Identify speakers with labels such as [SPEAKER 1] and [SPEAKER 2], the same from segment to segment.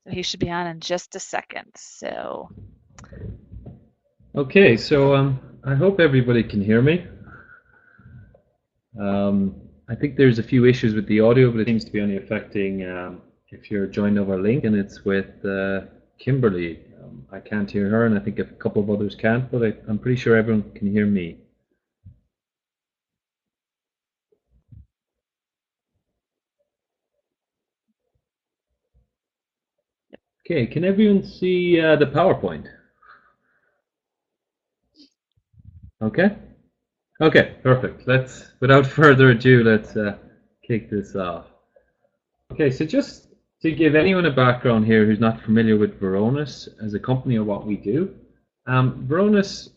[SPEAKER 1] So he should be on in just a second. So
[SPEAKER 2] Okay, so I hope everybody can hear me. I think there's a few issues with the audio, but it seems to be only affecting if you're joined over link, and it's with Kimberly. I can't hear her, and I think a couple of others can't, but I'm pretty sure everyone can hear me. Okay, can everyone see the PowerPoint? Okay? Okay, perfect. Without further ado, let's kick this off. Okay, so just to give anyone a background here who's not familiar with Varonis as a company or what we do, Varonis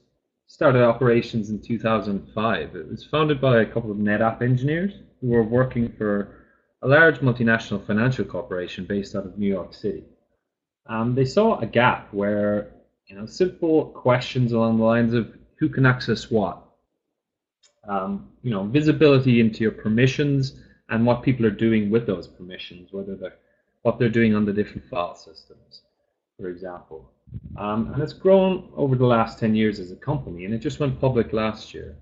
[SPEAKER 2] started operations in 2005. It was founded by a couple of NetApp engineers who were working for a large multinational financial corporation based out of New York City. They saw a gap where simple questions along the lines of who can access what, visibility into your permissions and what people are doing with those permissions, what they're doing on the different file systems, for example. And it's grown over the last 10 years as a company, and it just went public last year.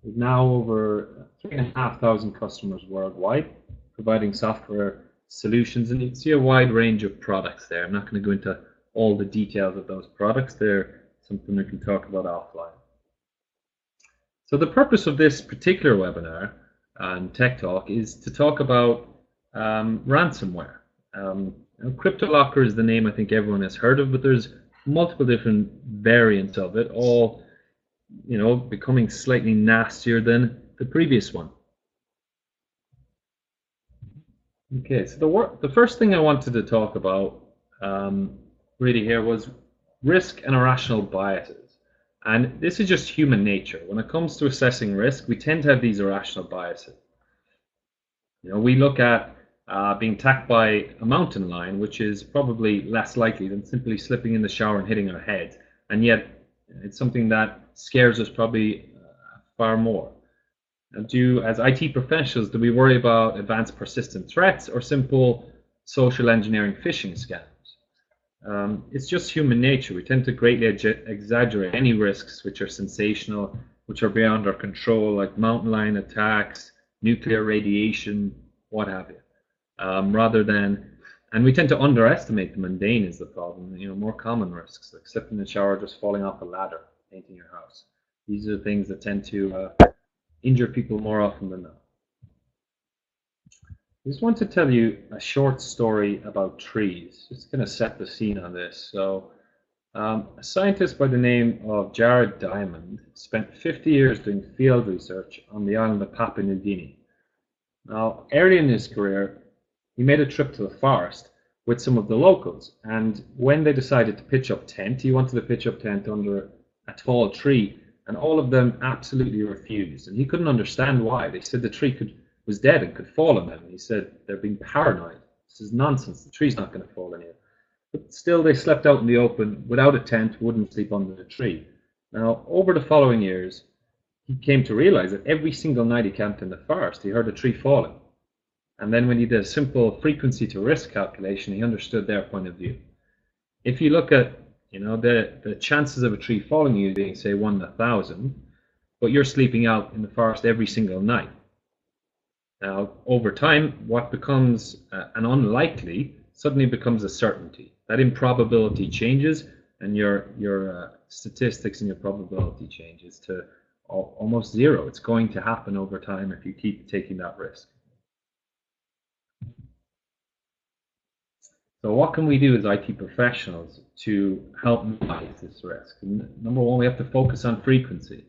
[SPEAKER 2] We've now over 3,500 customers worldwide, providing software solutions, and you can see a wide range of products there. I'm not going to go into all the details of those products. They're something we can talk about offline. So the purpose of this particular webinar and Tech Talk is to talk about ransomware. CryptoLocker is the name I think everyone has heard of, but there's multiple different variants of it, all becoming slightly nastier than the previous one. Okay, so the first thing I wanted to talk about really here was risk and irrational biases. And this is just human nature. When it comes to assessing risk, we tend to have these irrational biases. We look at being attacked by a mountain lion, which is probably less likely than simply slipping in the shower and hitting our head. And yet, it's something that scares us probably far more. As IT professionals, do we worry about advanced persistent threats or simple social engineering phishing scams? It's just human nature. We tend to greatly exaggerate any risks which are sensational, which are beyond our control, like mountain lion attacks, nuclear radiation, what have you. And we tend to underestimate the mundane is the problem. More common risks, like slipping in the shower, just falling off a ladder, painting your house. These are the things that tend to injure people more often than not. I just want to tell you a short story about trees, just going to set the scene on this. So, a scientist by the name of Jared Diamond spent 50 years doing field research on the island of Papua New Guinea. Now, early in his career, he made a trip to the forest with some of the locals, and when they decided to pitch up tent, he wanted to pitch up tent under a tall tree, and all of them absolutely refused, and he couldn't understand why. They said the tree was dead and could fall on them. He said they're being paranoid. This is nonsense. The tree's not going to fall on you. But still, they slept out in the open without a tent, wouldn't sleep under the tree. Now, over the following years, he came to realize that every single night he camped in the forest, he heard a tree falling. And then when he did a simple frequency to risk calculation, he understood their point of view. If you look at the chances of a tree falling on you being, say, 1 in 1,000, but you're sleeping out in the forest every single night. Now, over time, what becomes an unlikely suddenly becomes a certainty. That improbability changes, and your statistics and your probability changes to almost zero. It's going to happen over time if you keep taking that risk. So what can we do as IT professionals to help minimize this risk? Number one, we have to focus on frequency.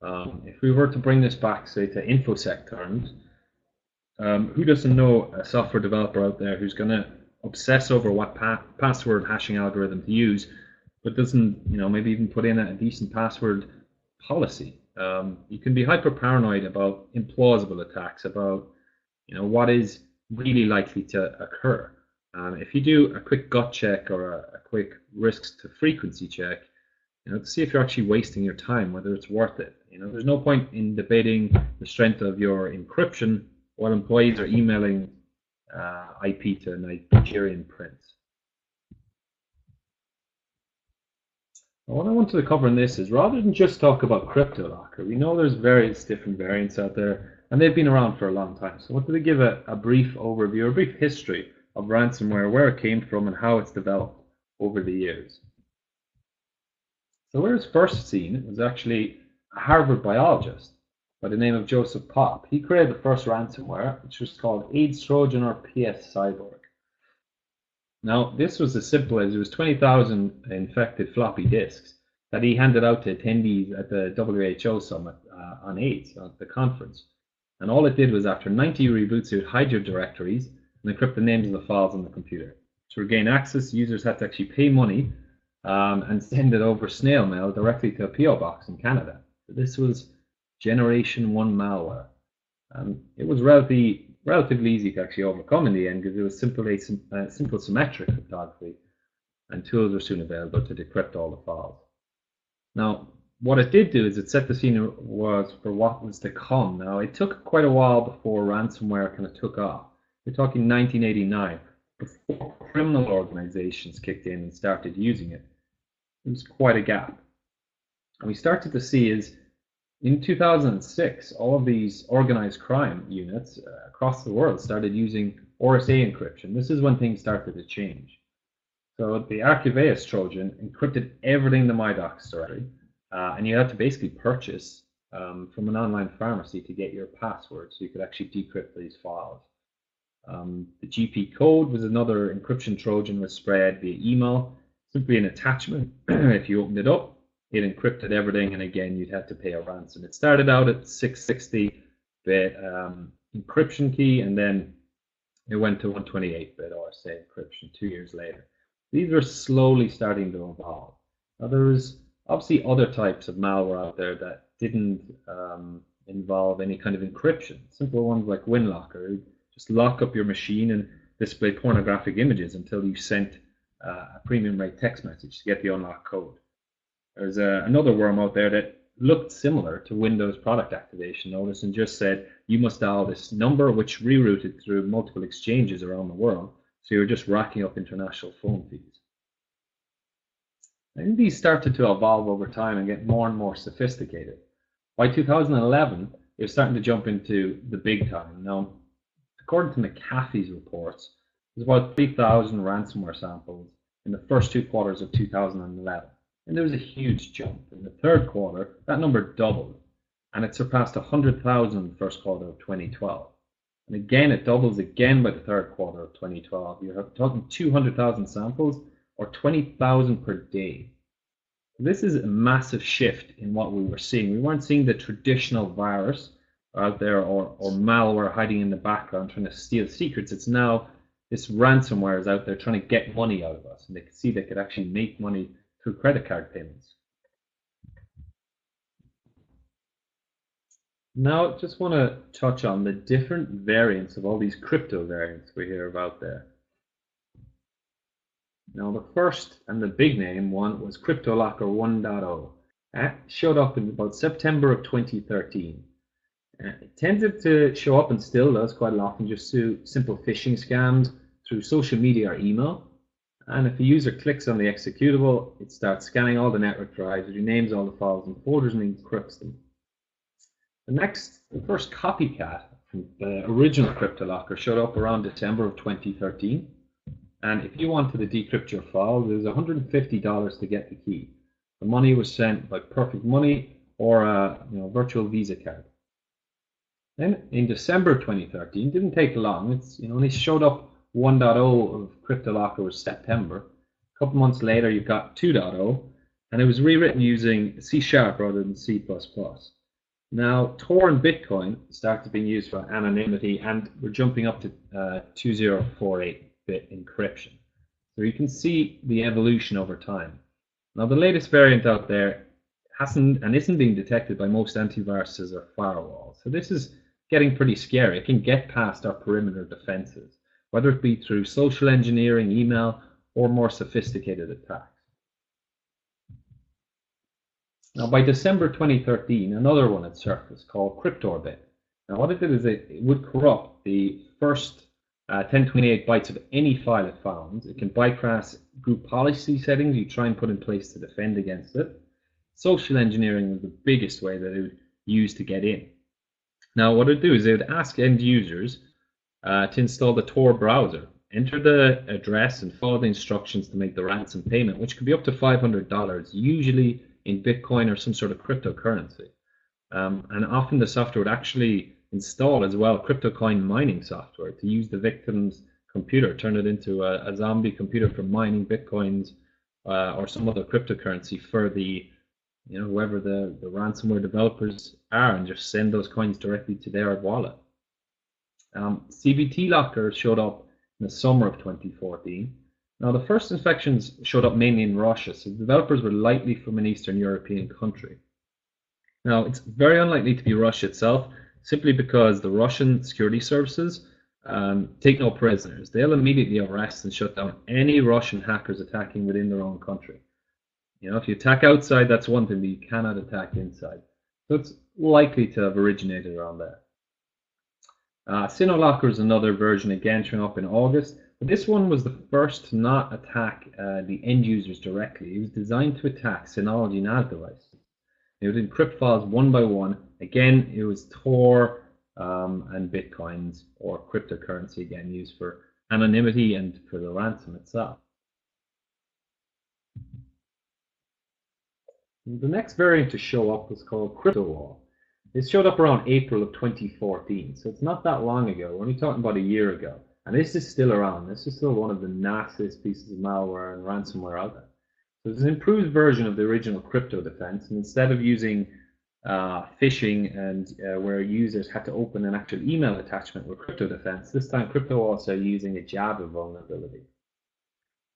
[SPEAKER 2] If we were to bring this back, say, to InfoSec terms, who doesn't know a software developer out there who's going to obsess over what password hashing algorithm to use, but doesn't, maybe even put in a decent password policy? You can be hyper paranoid about implausible attacks, about what is really likely to occur. If you do a quick gut check or a quick risks to frequency check, to see if you're actually wasting your time, whether it's worth it. There's no point in debating the strength of your encryption while employees are emailing IP to Nigerian prince. What I wanted to cover in this is rather than just talk about CryptoLocker, we know there's various different variants out there and they've been around for a long time. So I wanted to give a brief overview, a brief history of ransomware, where it came from and how it's developed over the years. So where it's first seen, it was actually a Harvard biologist by the name of Joseph Popp. He created the first ransomware, which was called AIDS Trojan or PS Cyborg. Now, this was as simple as it was 20,000 infected floppy disks that he handed out to attendees at the WHO summit on AIDS, at the conference. And all it did was, after 90 reboots, it would hide your directories and encrypt the names of the files on the computer. To regain access, users had to actually pay money and send it over snail mail directly to a PO box in Canada. So this was Generation 1 malware. It was relatively easy to actually overcome in the end because it was simple symmetric cryptography, and tools were soon available to decrypt all the files. Now, what it did do is it set the scene for what was to come. Now, it took quite a while before ransomware kind of took off. We're talking 1989, before criminal organizations kicked in and started using it. It was quite a gap. And we started to see is in 2006, all of these organized crime units across the world started using RSA encryption. This is when things started to change. So the Archivais Trojan encrypted everything in the MyDocs directory, and you had to basically purchase from an online pharmacy to get your password so you could actually decrypt these files. The GP code was another encryption Trojan, was spread via email, simply an attachment. If you opened it up, it encrypted everything, and again, you'd have to pay a ransom. It started out at 660-bit encryption key, and then it went to 128-bit RSA encryption 2 years later. These were slowly starting to evolve. Now, there was obviously other types of malware out there that didn't involve any kind of encryption. Simple ones like WinLocker, just lock up your machine and display pornographic images until you sent a premium rate text message to get the unlock code. There's another worm out there that looked similar to Windows product activation notice and just said you must dial this number, which rerouted through multiple exchanges around the world. So you're just racking up international phone fees. And these started to evolve over time and get more and more sophisticated. By 2011, they're starting to jump into the big time. Now, according to McAfee's reports, there's about 3,000 ransomware samples in the first 2 quarters of 2011. And there was a huge jump. In the third quarter, that number doubled, and it surpassed 100,000 in the first quarter of 2012. And again, it doubles again by the third quarter of 2012. You're talking 200,000 samples, or 20,000 per day. This is a massive shift in what we were seeing. We weren't seeing the traditional virus out there or malware hiding in the background trying to steal secrets. It's now this ransomware is out there trying to get money out of us, and they could see they could actually make money through credit card payments. Now, I just want to touch on the different variants of all these crypto variants we hear about there. Now, the first and the big name one was CryptoLocker 1.0. That showed up in about September of 2013. It tended to show up, and still does quite often, just through simple phishing scams through social media or email. And if a user clicks on the executable, it starts scanning all the network drives, it renames all the files and folders and encrypts them. The first copycat from the original CryptoLocker showed up around December of 2013. And if you wanted to decrypt your file, there was $150 to get the key. The money was sent by Perfect Money or a virtual Visa card. Then in December 2013, didn't take long. It's only showed up 1.0 of CryptoLocker was September. A couple months later, you've got 2.0, and it was rewritten using C# rather than C++. Now, Tor and Bitcoin started being used for anonymity, and we're jumping up to 2048-bit encryption. So you can see the evolution over time. Now, the latest variant out there isn't being detected by most antiviruses or firewalls. So this is getting pretty scary. It can get past our perimeter defenses, whether it be through social engineering, email, or more sophisticated attacks. Now, by December 2013, another one had surfaced called CryptOrbit. Now, what it did is it would corrupt the first 1028 bytes of any file it found. It can bypass group policy settings you try and put in place to defend against it. Social engineering was the biggest way that it would use to get in. Now, what it would do is it would ask end users to install the Tor browser, enter the address, and follow the instructions to make the ransom payment, which could be up to $500, usually in Bitcoin or some sort of cryptocurrency. And often the software would actually install as well cryptocoin mining software to use the victim's computer, turn it into a zombie computer for mining Bitcoins or some other cryptocurrency for the whoever the ransomware developers are, and just send those coins directly to their wallet. CBT Locker showed up in the summer of 2014. Now, the first infections showed up mainly in Russia, so the developers were likely from an Eastern European country. Now, it's very unlikely to be Russia itself, simply because the Russian security services take no prisoners. They'll immediately arrest and shut down any Russian hackers attacking within their own country. If you attack outside, that's one thing, but you cannot attack inside. So it's likely to have originated around there. Sinolocker is another version, again, showing up in August. But this one was the first to not attack the end users directly. It was designed to attack Synology NAS devices. It would encrypt files one by one. Again, it was Tor and Bitcoins, or cryptocurrency, again, used for anonymity and for the ransom itself. The next variant to show up was called CryptoWall. It showed up around April of 2014, so it's not that long ago. We're only talking about a year ago. And this is still around. This is still one of the nastiest pieces of malware and ransomware out there. So it's an improved version of the original crypto defense, and instead of using phishing and where users had to open an actual email attachment with crypto defense, this time CryptoWall started using a Java vulnerability.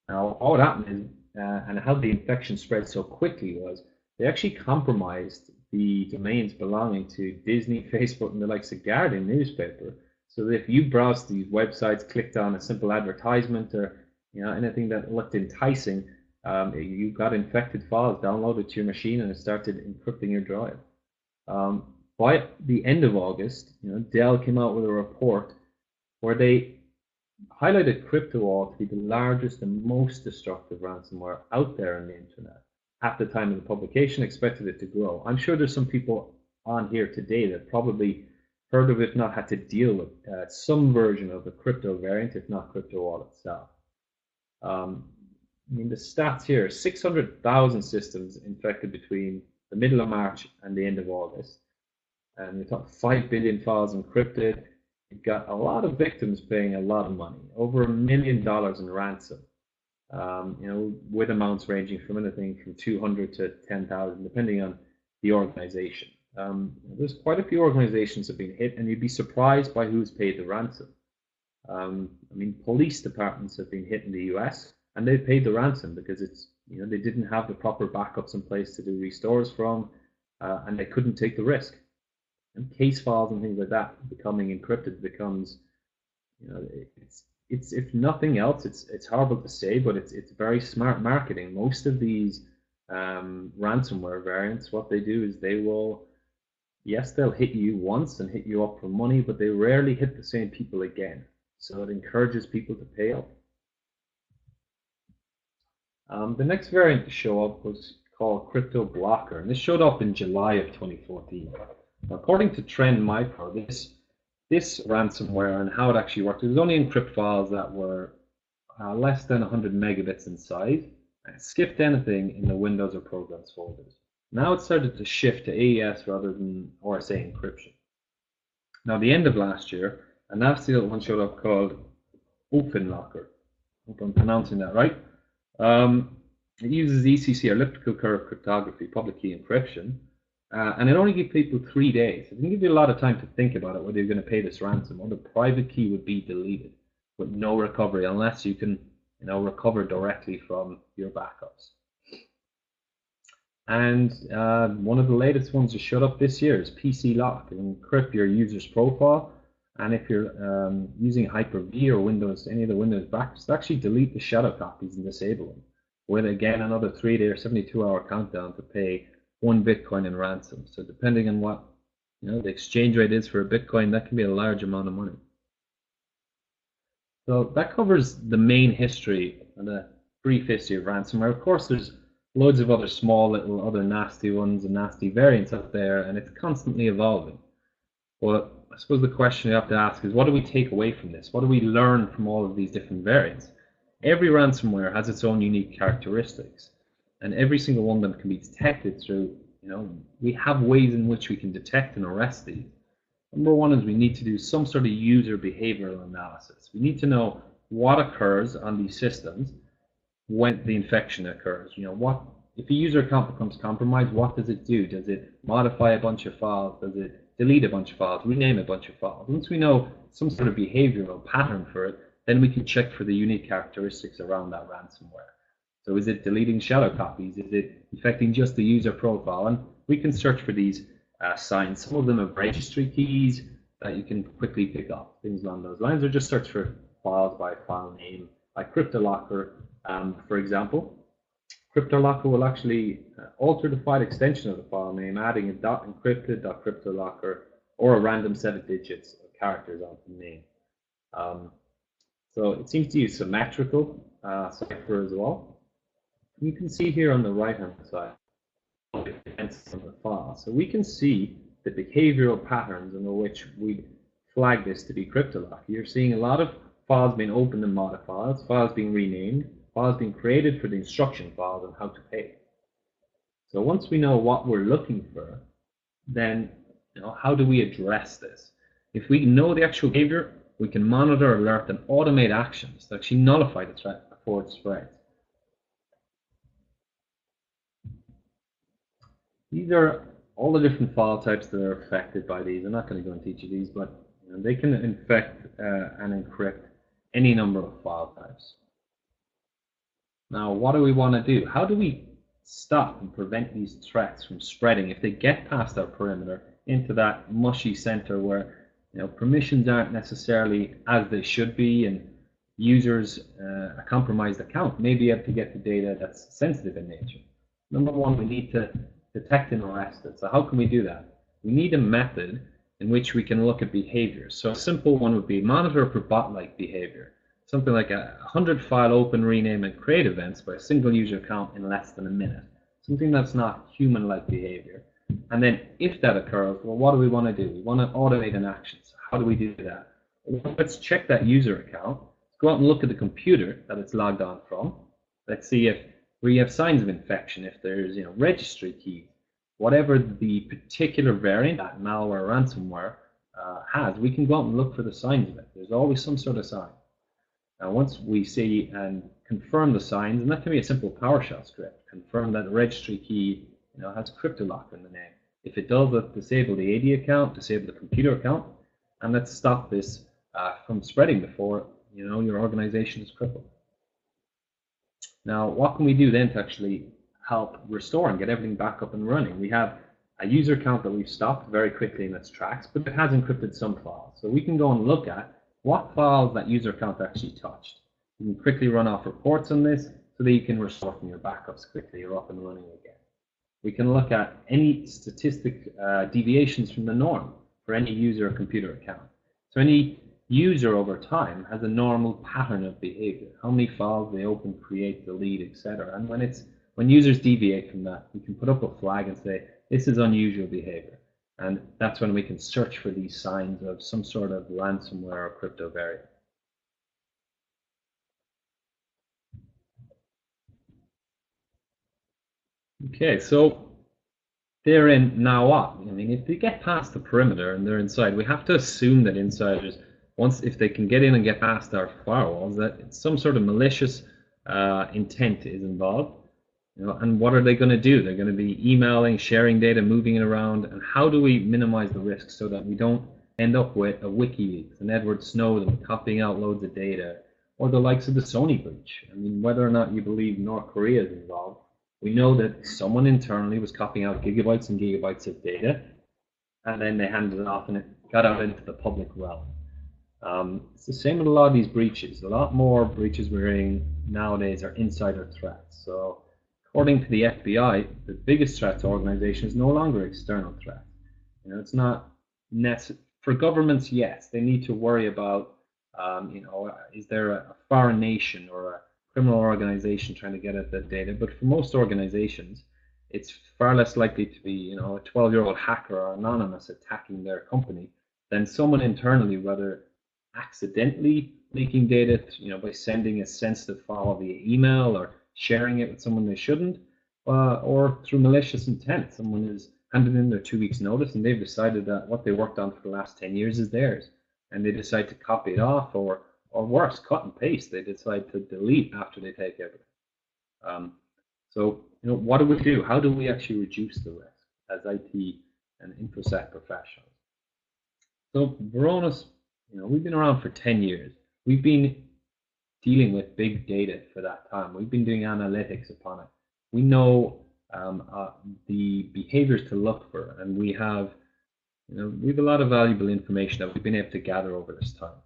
[SPEAKER 2] Now, all that happened is, and how the infection spread so quickly was, they actually compromised the domains belonging to Disney, Facebook, and the likes of Guardian newspaper. So that if you browsed these websites, clicked on a simple advertisement or anything that looked enticing, you got infected files downloaded to your machine, and it started encrypting your drive. By the end of August, Dell came out with a report where they highlighted CryptoWall to be the largest and most destructive ransomware out there on the internet. At the time of the publication, expected it to grow. I'm sure there's some people on here today that probably heard of it, if not had to deal with some version of the crypto variant, if not CryptoWall itself. The stats here: 600,000 systems infected between the middle of March and the end of August. And we talk 5 billion files encrypted. You've got a lot of victims paying a lot of money, over $1 million in ransom. With amounts ranging from anything from 200 to 10,000, depending on the organization. There's quite a few organizations that have been hit, and you'd be surprised by who's paid the ransom. Police departments have been hit in the US, and they've paid the ransom because it's they didn't have the proper backups in place to do restores from, and they couldn't take the risk. And case files and things like that becoming encrypted becomes, it's if nothing else, it's horrible to say, but it's very smart marketing. Most of these ransomware variants, what they do is they'll hit you once and hit you up for money, but they rarely hit the same people again. So it encourages people to pay up. The next variant to show up was called Crypto Blocker, and this showed up in July of 2014. According to Trend Micro, this ransomware and how it actually worked, it was only encrypt files that were less than 100 megabits in size, and it skipped anything in the Windows or Programs folders. Now it started to shift to AES rather than RSA encryption. Now, the end of last year, a nasty little one showed up called OpenLocker. I hope I'm pronouncing that right. It uses ECC, or elliptical curve cryptography, public key encryption, and it only gives people 3 days. It didn't give you a lot of time to think about it, whether you're going to pay this ransom, or the private key would be deleted with no recovery unless you can recover directly from your backups. And one of the latest ones to shut up this year is PC Lock. It will encrypt your user's profile, and if you're using Hyper-V or Windows, any of the Windows backups, actually delete the shadow copies and disable them, with again another 3-day or 72-hour countdown to pay 1 Bitcoin in ransom. So depending on what the exchange rate is for a Bitcoin, that can be a large amount of money. So that covers the main history and the brief history of ransomware. Of course, there's loads of other small little other nasty ones and nasty variants out there, and it's constantly evolving. But I suppose the question you have to ask is, what do we take away from this? What do we learn from all of these different variants? Every ransomware has its own unique characteristics, and every single one of them can be detected through, we have ways in which we can detect and arrest these. Number one is we need to do some sort of user behavioral analysis. We need to know what occurs on these systems when the infection occurs. If a user account becomes compromised, what does it do? Does it modify a bunch of files? Does it delete a bunch of files, rename a bunch of files? Once we know some sort of behavioral pattern for it, then we can check for the unique characteristics around that ransomware. So is it deleting shadow copies? Is it infecting just the user profile? And we can search for these signs. Some of them have registry keys that you can quickly pick up, things along those lines, or just search for files by file name, like CryptoLocker, for example. CryptoLocker will actually alter the file extension of the file name, adding a .encrypted, .cryptolocker, or a random set of digits or characters onto the name. So it seems to use symmetrical cipher as well. You can see here on the right-hand side the events on the file. So we can see the behavioral patterns in which we flag this to be CryptoLocker. You're seeing a lot of files being opened and modified, files being renamed, files being created for the instruction files and how to pay. So once we know what we're looking for, then how do we address this? If we know the actual behavior, we can monitor, alert, and automate actions to actually nullify the threat before it spreads. These are all the different file types that are affected by these. I'm not going to go into each of these, but they can infect and encrypt any number of file types. Now, what do we want to do? How do we stop and prevent these threats from spreading if they get past our perimeter into that mushy center where permissions aren't necessarily as they should be, and users, a compromised account may be able to get the data that's sensitive in nature? Number one, we need to detect and arrest it. So how can we do that? We need a method in which we can look at behavior. So a simple one would be monitor for bot-like behavior. Something like 100 file open, rename, and create events by a single user account in less than a minute. Something that's not human-like behavior. And then if that occurs, well, what do we want to do? We want to automate an action. So how do we do that? Well, let's check that user account. Let's go out and look at the computer that it's logged on from. Let's see if we have signs of infection, if there's registry keys, whatever the particular variant that malware or ransomware has, we can go out and look for the signs of it. There's always some sort of sign. Now, once we see and confirm the signs, and that can be a simple PowerShell script, confirm that the registry key has CryptoLocker in the name. If it does, let's disable the AD account, disable the computer account, and let's stop this from spreading before your organization is crippled. Now, what can we do then to actually help restore and get everything back up and running? We have a user account that we've stopped very quickly in its tracks, but it has encrypted some files. So we can go and look at what files that user account actually touched. You can quickly run off reports on this so that you can restore from your backups quickly. You're up and running again. We can look at any statistic deviations from the norm for any user or computer account. So any user over time has a normal pattern of behavior. How many files they open, create, delete, etc. And when users deviate from that, we can put up a flag and say, this is unusual behavior. And that's when we can search for these signs of some sort of ransomware or crypto variant. Okay, so they're in now what? I mean, if they get past the perimeter and they're inside, we have to assume that insiders, if they can get in and get past our firewalls, that some sort of malicious intent is involved. And what are they going to do? They're going to be emailing, sharing data, moving it around. And how do we minimize the risk so that we don't end up with a WikiLeaks, an Edward Snowden copying out loads of data, or the likes of the Sony breach? I mean, whether or not you believe North Korea is involved, we know that someone internally was copying out gigabytes and gigabytes of data, and then they handed it off and it got out into the public realm. It's the same with a lot of these breaches. A lot more breaches we're hearing nowadays are insider threats. So according to the FBI, the biggest threat to organizations is no longer external threats. It's not necessary. For governments, yes, they need to worry about Is there a foreign nation or a criminal organization trying to get at that data? But for most organizations, it's far less likely to be, a 12-year-old hacker or anonymous attacking their company than someone internally, whether accidentally leaking data, by sending a sensitive file via email or sharing it with someone they shouldn't, or through malicious intent. Someone has handed in their 2 weeks notice and they've decided that what they worked on for the last 10 years is theirs, and they decide to copy it off, or worse, cut and paste. They decide to delete after they take everything. So, what do we do? How do we actually reduce the risk as IT and InfoSec professionals? So, Varonis, we've been around for 10 years. We've been dealing with big data for that time. We've been doing analytics upon it. We know the behaviors to look for, and we have a lot of valuable information that we've been able to gather over this time.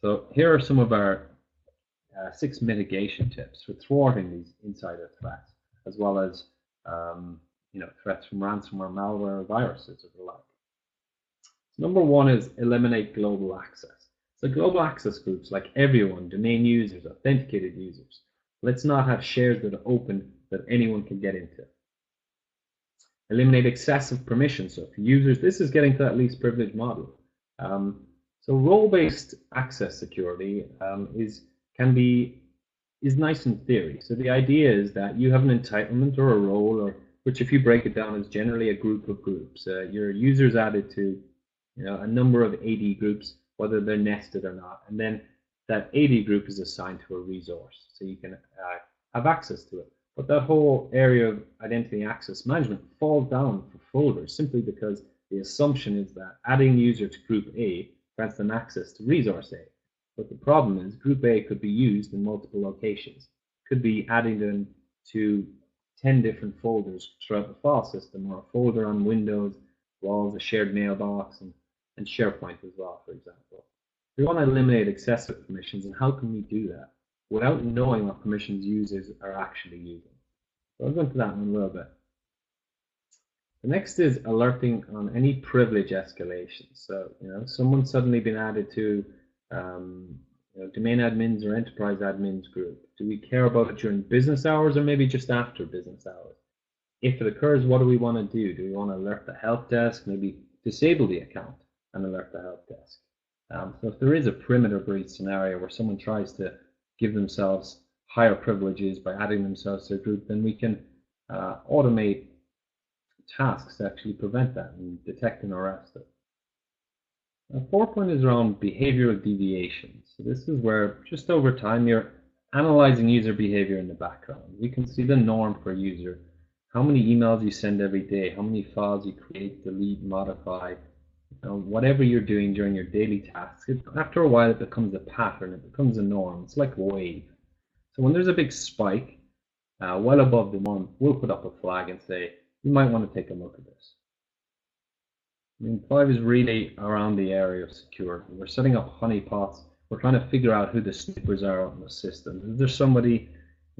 [SPEAKER 2] So here are some of our 6 mitigation tips for thwarting these insider threats, as well as threats from ransomware, malware, viruses, or the like. So number 1 is eliminate global access. So global access groups, like everyone, domain users, authenticated users. Let's not have shares that are open that anyone can get into. Eliminate excessive permissions. So for users, this is getting to that least privilege model. So role-based access security is nice in theory. So the idea is that you have an entitlement or a role, which if you break it down is generally a group of groups. Your users added to a number of AD groups, whether they're nested or not, and then that AD group is assigned to a resource, so you can have access to it. But that whole area of identity access management falls down for folders simply because the assumption is that adding user to group A grants them access to resource A. But the problem is group A could be used in multiple locations. Could be adding them to 10 different folders throughout the file system, or a folder on Windows, Walls, a shared mailbox, and SharePoint as well, for example. We want to eliminate excessive permissions, and how can we do that without knowing what permissions users are actually using? So I'll go into that in a little bit. The next is alerting on any privilege escalation. So, someone's suddenly been added to domain admins or enterprise admins group. Do we care about it during business hours or maybe just after business hours? If it occurs, what do we want to do? Do we want to alert the help desk, maybe disable the account and alert the help desk? So if there is a perimeter breach scenario where someone tries to give themselves higher privileges by adding themselves to a group, then we can automate tasks to actually prevent that and detect and arrest it. The 4th point is around behavioral deviations. So this is where just over time you're analyzing user behavior in the background. We can see the norm for a user, how many emails you send every day, how many files you create, delete, modify, whatever you're doing during your daily tasks. After a while it becomes a pattern, it becomes a norm. It's like a wave. So when there's a big spike, well above the norm, we'll put up a flag and say, you might want to take a look at this. 5 is really around the area of security. We're setting up honeypots. We're trying to figure out who the snoopers are on the system. Is there somebody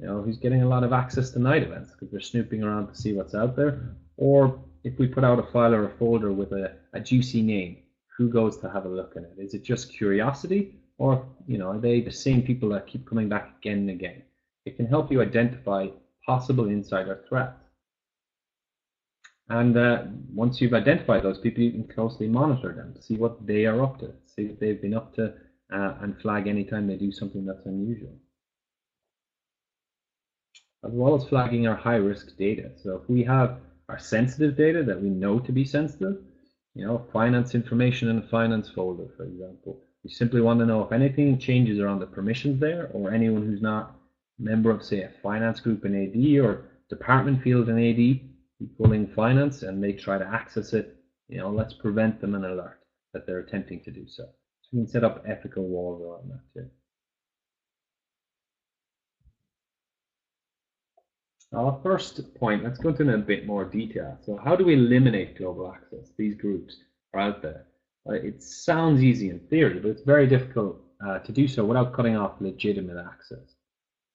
[SPEAKER 2] who's getting a lot of access to night events because they're snooping around to see what's out there? Or if we put out a file or a folder with a juicy name, who goes to have a look at it? Is it just curiosity, or are they the same people that keep coming back again and again? It can help you identify possible insider threats. And once you've identified those people, you can closely monitor them to see what they are up to, see if they've been up to, and flag anytime they do something that's unusual. As well as flagging our high-risk data. So if we have our sensitive data that we know to be sensitive, finance information in a finance folder, for example, we simply want to know if anything changes around the permissions there, or anyone who's not a member of, say, a finance group in AD or department field in AD, equaling finance, and they try to access it, let's prevent them an alert that they're attempting to do so. So we can set up ethical walls around that too. Our first point, let's go into a bit more detail. So how do we eliminate global access? These groups are out there. It sounds easy in theory, but it's very difficult to do so without cutting off legitimate access.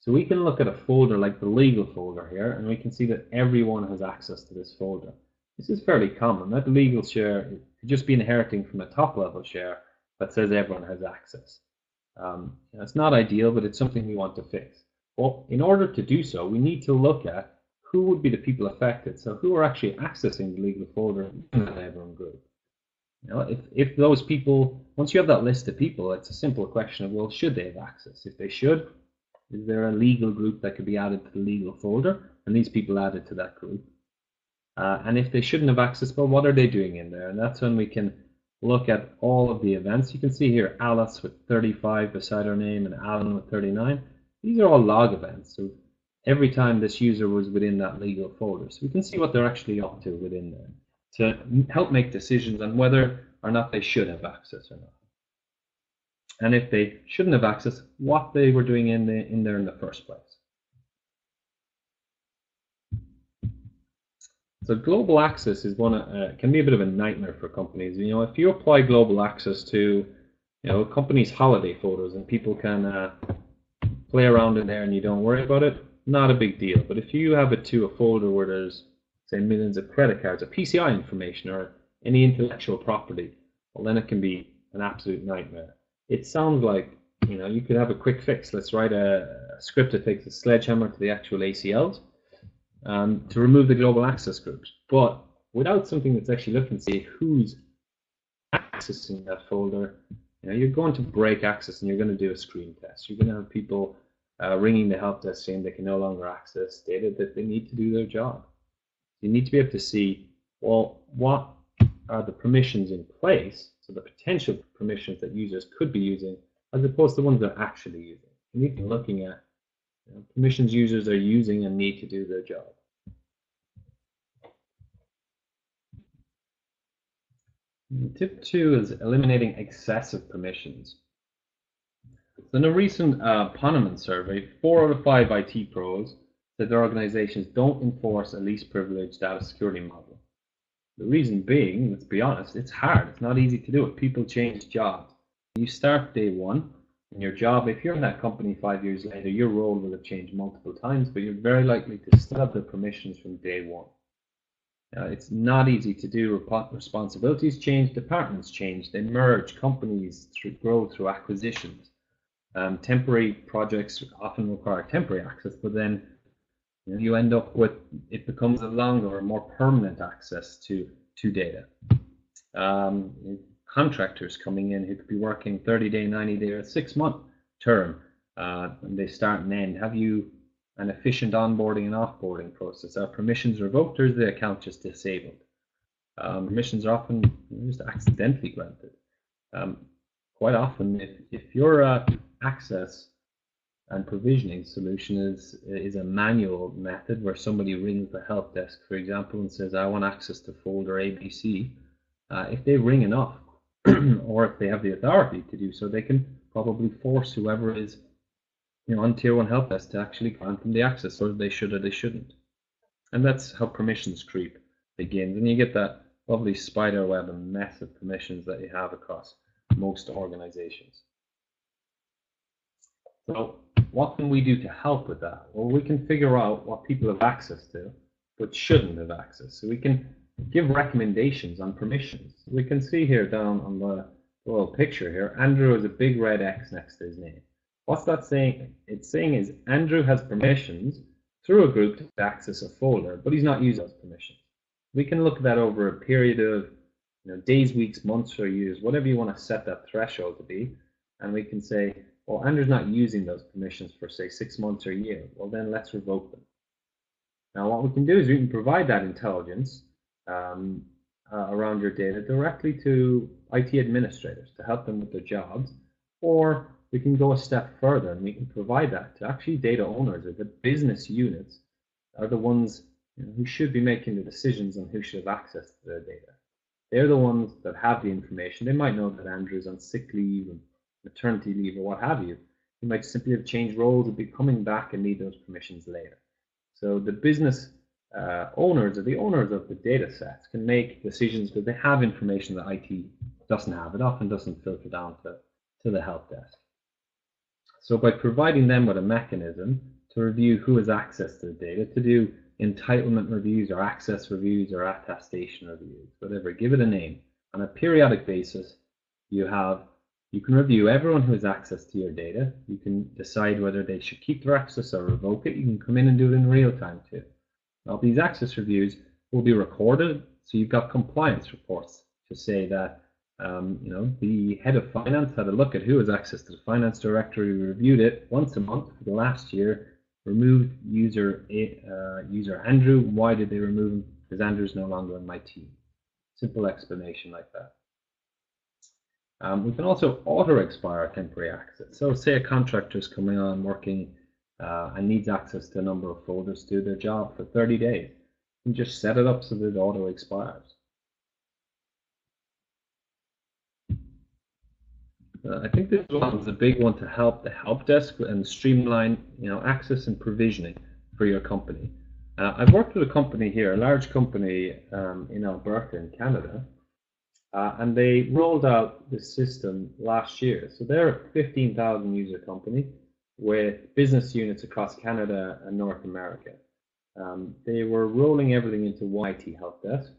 [SPEAKER 2] So we can look at a folder like the legal folder here, and we can see that everyone has access to this folder. This is fairly common. That legal share could just be inheriting from a top-level share that says everyone has access. It's not ideal, but it's something we want to fix. Well, in order to do so, we need to look at who would be the people affected. So who are actually accessing the legal folder in the Everyone group? If those people, once you have that list of people, it's a simple question of, well, should they have access? If they should, is there a legal group that could be added to the legal folder and these people added to that group? And if they shouldn't have access, well, what are they doing in there? And that's when we can look at all of the events. You can see here Alice with 35 beside her name and Alan with 39. These are all log events. So every time this user was within that legal folder. So we can see what they're actually up to within there to help make decisions on whether or not they should have access or not. And if they shouldn't have access, what they were doing in there in the first place. So global access is can be a bit of a nightmare for companies. If you apply global access to, a company's holiday photos and people can play around in there and you don't worry about it, not a big deal. But if you have it to a folder where there's, say, millions of credit cards, or PCI information, or any intellectual property, well, then it can be an absolute nightmare. It sounds like, you could have a quick fix. Let's write a script that takes a sledgehammer to the actual ACLs. To remove the global access groups, but without something that's actually looking to see who's accessing that folder, you're going to break access and you're going to do a screen test. You're going to have people ringing the help desk saying they can no longer access data that they need to do their job. You need to be able to see, well, what are the permissions in place, so the potential permissions that users could be using, as opposed to the ones they're actually using. You need to be looking at permissions users are using and need to do their job. Tip 2 is eliminating excessive permissions. So in a recent Ponemon survey, 4 out of 5 IT pros said their organizations don't enforce a least privilege data security model. The reason being, let's be honest, it's hard. It's not easy to do it. People change jobs. You start day one, in your job, if you're in that company 5 years later, your role will have changed multiple times, but you're very likely to still have the permissions from day one. It's not easy to do. Responsibilities change, departments change, they merge, companies grow through acquisitions. Temporary projects often require temporary access, but then you end up with, it becomes a longer or more permanent access to data. Contractors coming in who could be working 30-day, 90-day, or 6-month term, and they start and end. Have you an efficient onboarding and offboarding process? Are permissions revoked, or is the account just disabled? Permissions are often just accidentally granted. Quite often, if your access and provisioning solution is a manual method where somebody rings the help desk, for example, and says, I want access to folder ABC, if they ring enough, or if they have the authority to do so, they can probably force whoever is on tier 1 help desk to actually grant them the access, or they should or they shouldn't. And that's how permissions creep begins, and you get that lovely spider web and mess of permissions that you have across most organizations. So what can we do to help with that? Well, we can figure out what people have access to but shouldn't have access. So we can give recommendations on permissions. We can see here down on the little picture here, Andrew has a big red X next to his name. What's that saying? It's saying is Andrew has permissions through a group to access a folder, but he's not using those permissions. We can look at that over a period of days, weeks, months, or years, whatever you want to set that threshold to be, and we can say, well, Andrew's not using those permissions for, say, 6 months or a year. Well, then let's revoke them. Now, what we can do is we can provide that intelligence around your data directly to IT administrators to help them with their jobs, or we can go a step further and we can provide that to actually data owners, or the business units are the ones who should be making the decisions on who should have access to their data. They're the ones that have the information. They might know that Andrew's on sick leave and maternity leave or what have you. He might simply have changed roles and be coming back and need those permissions later. So the business owners, or the owners of the data sets, can make decisions because they have information that IT doesn't have. It often doesn't filter down to the help desk. So by providing them with a mechanism to review who has access to the data, to do entitlement reviews or access reviews or attestation reviews, whatever, give it a name. On a periodic basis, you have You can review everyone who has access to your data. You can decide whether they should keep their access or revoke it. You can come in and do it in real time too. Now, these access reviews will be recorded, so you've got compliance reports to say that the head of finance had a look at who has access to the finance directory, reviewed it once a month for the last year, removed user Andrew. Why did they remove him? Because Andrew's no longer on my team. Simple explanation like that. We can also auto-expire temporary access. So say a contractor is coming on working and needs access to a number of folders to do their job for 30 days. You can just set it up so that it auto-expires. I think this one is a big one to help the help desk and streamline access and provisioning for your company. I've worked with a company here, a large company in Alberta in Canada, and they rolled out this system last year. So they're a 15,000 user company with business units across Canada and North America. They were rolling everything into YT Help Desk,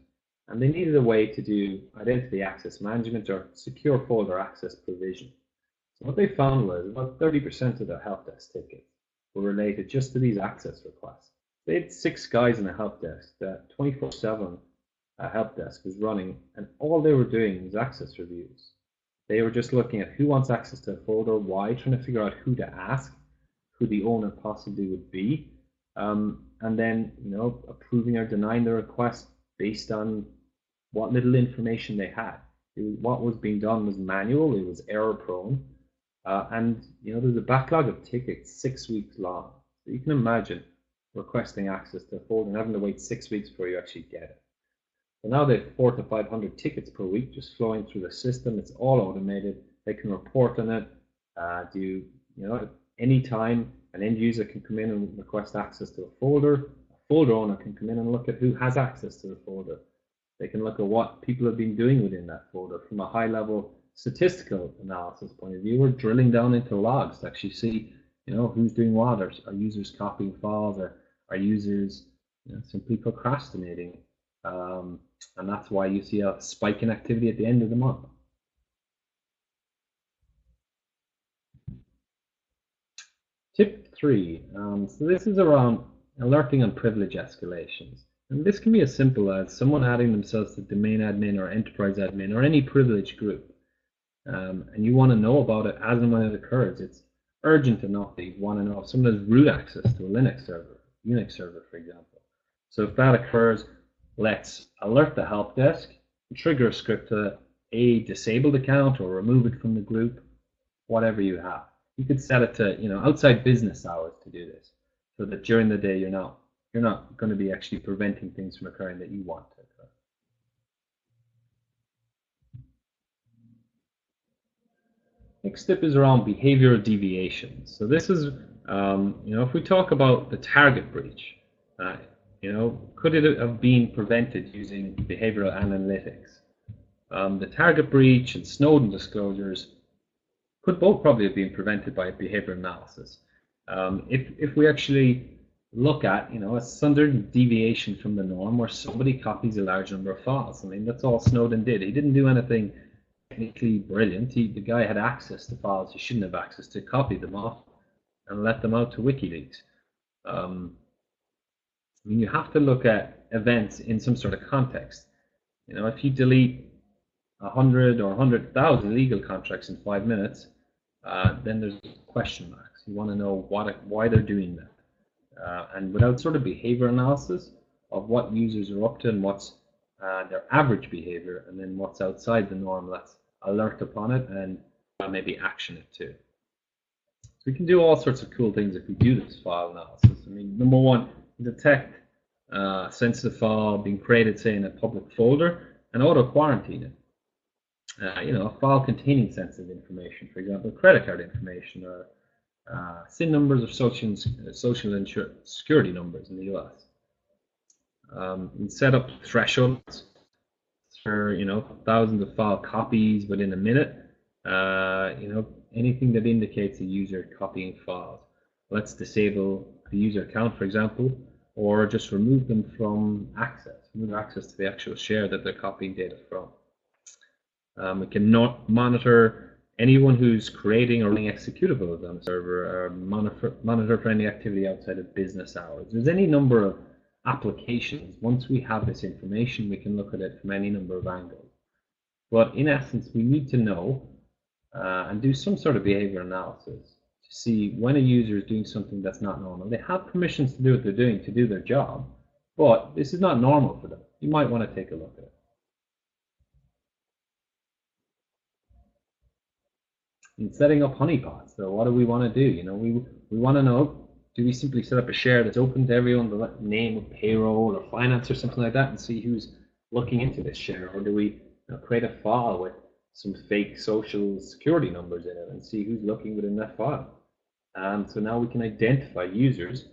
[SPEAKER 2] and they needed a way to do identity access management or secure folder access provision. So what they found was about 30% of their help desk tickets were related just to these access requests. They had 6 guys in the help desk that 24/7 help desk was running, and all they were doing was access reviews. They were just looking at who wants access to a folder, why, trying to figure out who to ask, who the owner possibly would be, and then approving or denying the request based on what little information they had. What was being done was manual, it was error prone, and there's a backlog of tickets 6 weeks long. So you can imagine requesting access to a folder and having to wait 6 weeks before you actually get it. So now they have 400 to 500 tickets per week just flowing through the system. It's all automated. They can report on it. Anytime an end user can come in and request access to a folder owner can come in and look at who has access to the folder. They can look at what people have been doing within that folder from a high level statistical analysis point of view. We're drilling down into logs to actually see who's doing what. Are users copying files, or are users simply procrastinating? And that's why you see a spike in activity at the end of the month. Tip 3. So this is around alerting on privilege escalations. And this can be as simple as someone adding themselves to domain admin or enterprise admin or any privileged group. And you want to know about it as and when it occurs. It's urgent enough that you want to know if someone has root access to a Linux server, Unix server, for example. So if that occurs, let's alert the help desk, trigger a script to disable the account or remove it from the group, whatever you have. You could set it to outside business hours to do this, so that during the day you're not going to be actually preventing things from occurring that you want to occur. Next tip is around behavioral deviations. So this is if we talk about the target breach, could it have been prevented using behavioral analytics? The target breach and Snowden disclosures could both probably have been prevented by behavioral analysis. If we actually look at a standard deviation from the norm where somebody copies a large number of files. I mean, that's all Snowden did. He didn't do anything technically brilliant. The guy had access to files he shouldn't have access to, copied them off and let them out to WikiLeaks. You have to look at events in some sort of context. If you delete 100 or 100,000 legal contracts in 5 minutes, then there's question marks. You want to know why they're doing that. And without sort of behavior analysis of what users are up to and what's their average behavior, and then what's outside the norm, let's alert upon it and maybe action it too. So we can do all sorts of cool things if we do this file analysis. I mean, number one, detect sensitive file being created, say, in a public folder, and auto-quarantine it. A file containing sensitive information, for example, credit card information or SIN numbers or social security numbers in the US. We set up thresholds for thousands of file copies within a minute. Anything that indicates a user copying files. Let's disable the user account, for example, or just remove them from access. Remove access to the actual share that they're copying data from. We can monitor anyone who's creating or running executables on a server, or monitor for any activity outside of business hours. There's any number of applications. Once we have this information, we can look at it from any number of angles. But in essence, we need to know and do some sort of behavior analysis to see when a user is doing something that's not normal. They have permissions to do what they're doing, to do their job, but this is not normal for them. You might want to take a look at it. In setting up honeypots, so what do we want to do? We want to know, do we simply set up a share that's open to everyone, the name of payroll or finance or something like that, and see who's looking into this share? Or do we create a file with some fake social security numbers in it and see who's looking within that file? So now we can identify users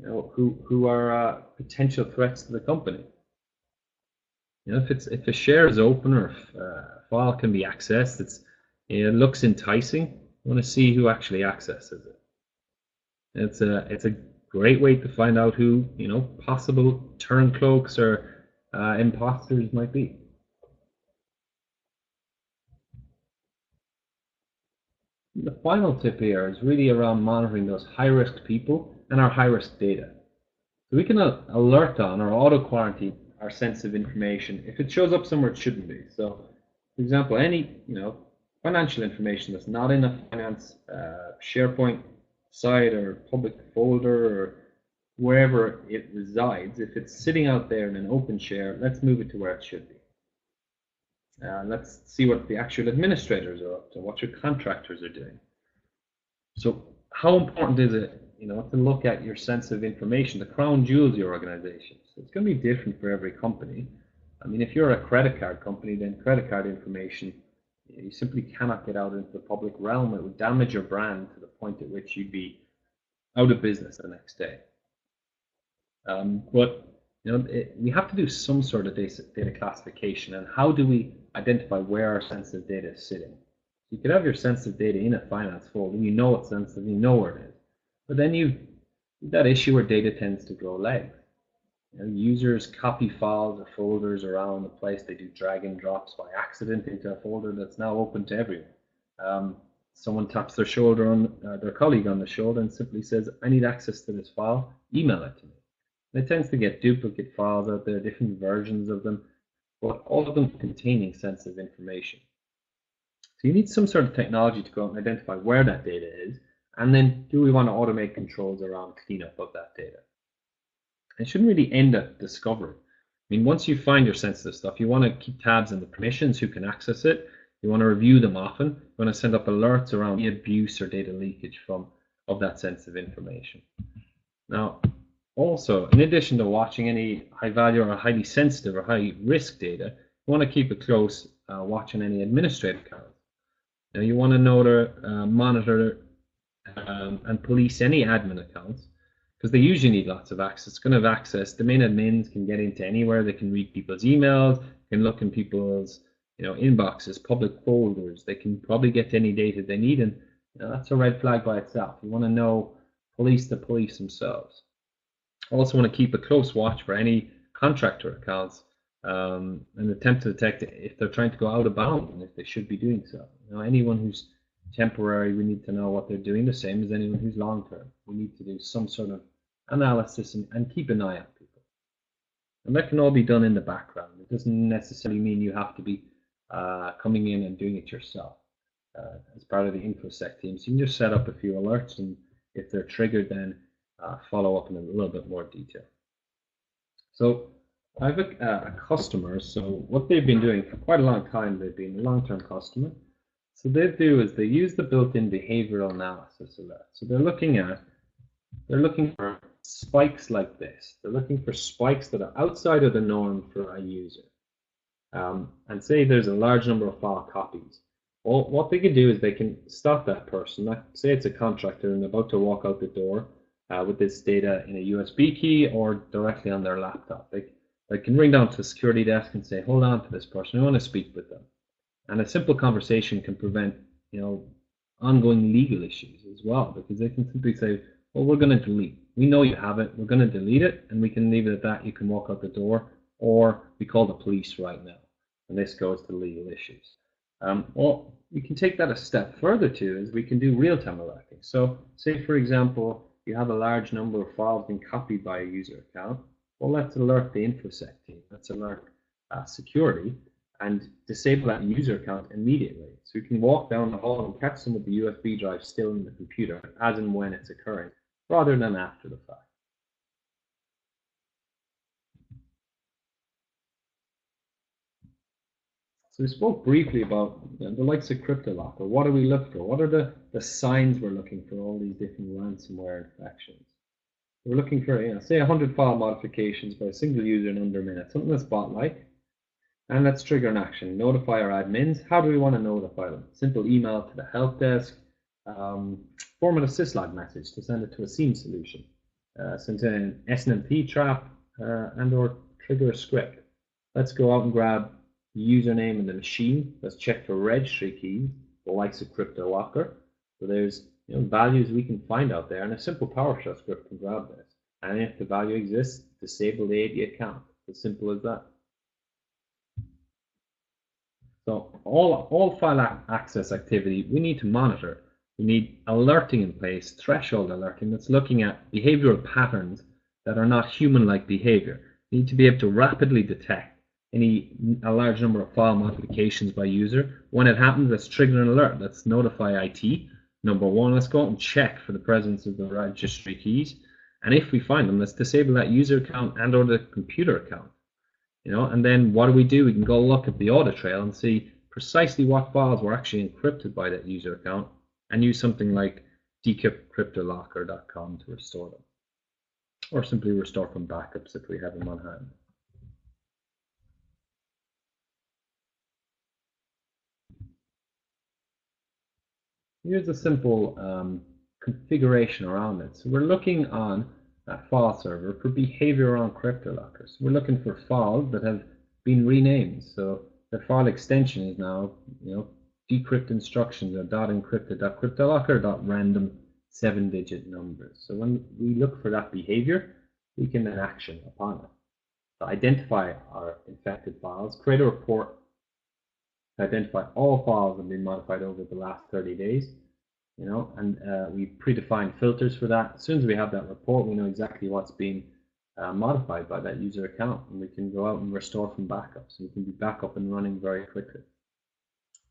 [SPEAKER 2] who are potential threats to the company. If a share is open or if a file can be accessed, it looks enticing. You want to see who actually accesses it. It's a great way to find out who possible turncloaks or imposters might be. The final tip here is really around monitoring those high-risk people and our high-risk data. So we can alert on or auto-quarantine our sensitive information if it shows up somewhere it shouldn't be. So, for example, any financial information that's not in a finance SharePoint site or public folder or wherever it resides, if it's sitting out there in an open share, let's move it to where it should be. Let's see what the actual administrators are up to, what your contractors are doing. So how important is it to look at your sensitive information, the crown jewels of your organization? So it's going to be different for every company. I mean, if you're a credit card company, then credit card information, you simply cannot get out into the public realm. It would damage your brand to the point at which you'd be out of business the next day. But we have to do some sort of data classification. And how do we identify where our sensitive data is sitting? You could have your sensitive data in a finance folder, and you know it's sensitive, you know where it is. But then that issue where data tends to grow legs. Users copy files or folders around the place. They do drag and drops by accident into a folder that's now open to everyone. Someone taps their shoulder on their colleague on the shoulder and simply says, "I need access to this file. Email it to me." And it tends to get duplicate files out there, different versions of them, but all of them containing sensitive information. So you need some sort of technology to go out and identify where that data is, and then do we want to automate controls around cleanup of that data? It shouldn't really end at discovery. I mean, once you find your sensitive stuff, you want to keep tabs on the permissions, who can access it. You want to review them often. You want to send up alerts around the abuse or data leakage of that sensitive information. Now, also, in addition to watching any high value or highly sensitive or high risk data, you want to keep a close watch on any administrative accounts. Now, you want to know to monitor and police any admin accounts, because they usually need lots of access. It's going to have access. Domain admins can get into anywhere. They can read people's emails, can look in people's inboxes, public folders. They can probably get to any data they need, and that's a red flag by itself. You want to police the police themselves. Also want to keep a close watch for any contractor accounts and attempt to detect if they're trying to go out of bounds and if they should be doing so. Anyone who's temporary, we need to know what they're doing, the same as anyone who's long-term. We need to do some sort of analysis and keep an eye on people. And that can all be done in the background. It doesn't necessarily mean you have to be coming in and doing it yourself as part of the InfoSec team. So you can just set up a few alerts, and if they're triggered, then follow up in a little bit more detail. So I have a customer. So what they've been doing for quite a long time, they've been a long-term customer. So they do is they use the built-in behavioral analysis alert. So they're looking for spikes like this. They're looking for spikes that are outside of the norm for a user. And say there's a large number of file copies. Well, what they can do is they can stop that person. Like, say it's a contractor and they're about to walk out the door with this data in a USB key or directly on their laptop. They can ring down to the security desk and say, "Hold on to this person. I want to speak with them." And a simple conversation can prevent, ongoing legal issues as well, because they can simply say, "Well, we're going to delete. We know you have it. We're going to delete it, and we can leave it at that. You can walk out the door, or we call the police right now." And this goes to legal issues. Well, we can take that a step further too, is we can do real-time alerting. So say, for example, you have a large number of files being copied by a user account. Well, let's alert the InfoSec team. Let's alert security and disable that user account immediately. So you can walk down the hall and catch some of the USB drives still in the computer as and when it's occurring, rather than after the fact. So we spoke briefly about the likes of CryptoLocker. What do we look for? What are the signs we're looking for all these different ransomware infections? We're looking for, say 100 file modifications by a single user in under a minute, something that's bot-like. And let's trigger an action, notify our admins. How do we want to notify them? Simple email to the help desk, format a syslog message to send it to a SIEM solution, send an SNMP trap, and or trigger a script. Let's go out and grab the username and the machine. Let's check for registry keys, the likes of CryptoLocker. So there's values we can find out there, and a simple PowerShell script can grab this. And if the value exists, disable the AD account. As simple as that. So all file access activity we need to monitor. We need alerting in place, threshold alerting that's looking at behavioral patterns that are not human-like behavior. We need to be able to rapidly detect a large number of file modifications by user. When it happens, let's trigger an alert. Let's notify IT. Number one, let's go out and check for the presence of the registry keys. And if we find them, let's disable that user account and or the computer account. And then what do? We can go look at the audit trail and see precisely what files were actually encrypted by that user account and use something like decryptcryptolocker.com to restore them. Or simply restore from backups if we have them on hand. Here's a simple configuration around it. So we're looking on that file server for behavior around CryptoLocker. So we're looking for files that have been renamed. So the file extension is now, decrypt instructions or .encrypted.cryptolocker.random 7-digit numbers. So when we look for that behavior, we can then action upon it. To identify our infected files, create a report to identify all files that have been modified over the last 30 days. And we predefined filters for that. As soon as we have that report, we know exactly what's being modified by that user account, and we can go out and restore from backups. We can be back up and running very quickly.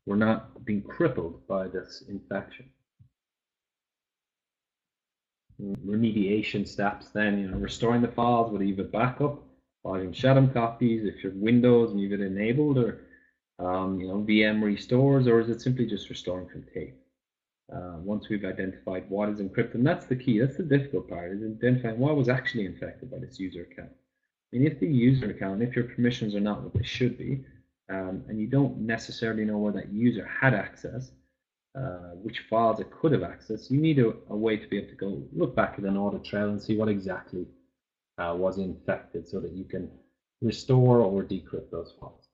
[SPEAKER 2] We're not being crippled by this infection. Remediation steps then, restoring the files with either backup, logging shadow copies if you're Windows and you've it enabled, or VM restores, or is it simply just restoring from tape? Once we've identified what is encrypted, and that's the key, that's the difficult part, is identifying what was actually infected by this user account. I mean, if the user account, if your permissions are not what they should be, and you don't necessarily know where that user had access, which files it could have accessed, you need a way to be able to go look back at an audit trail and see what exactly was infected so that you can restore or decrypt those files.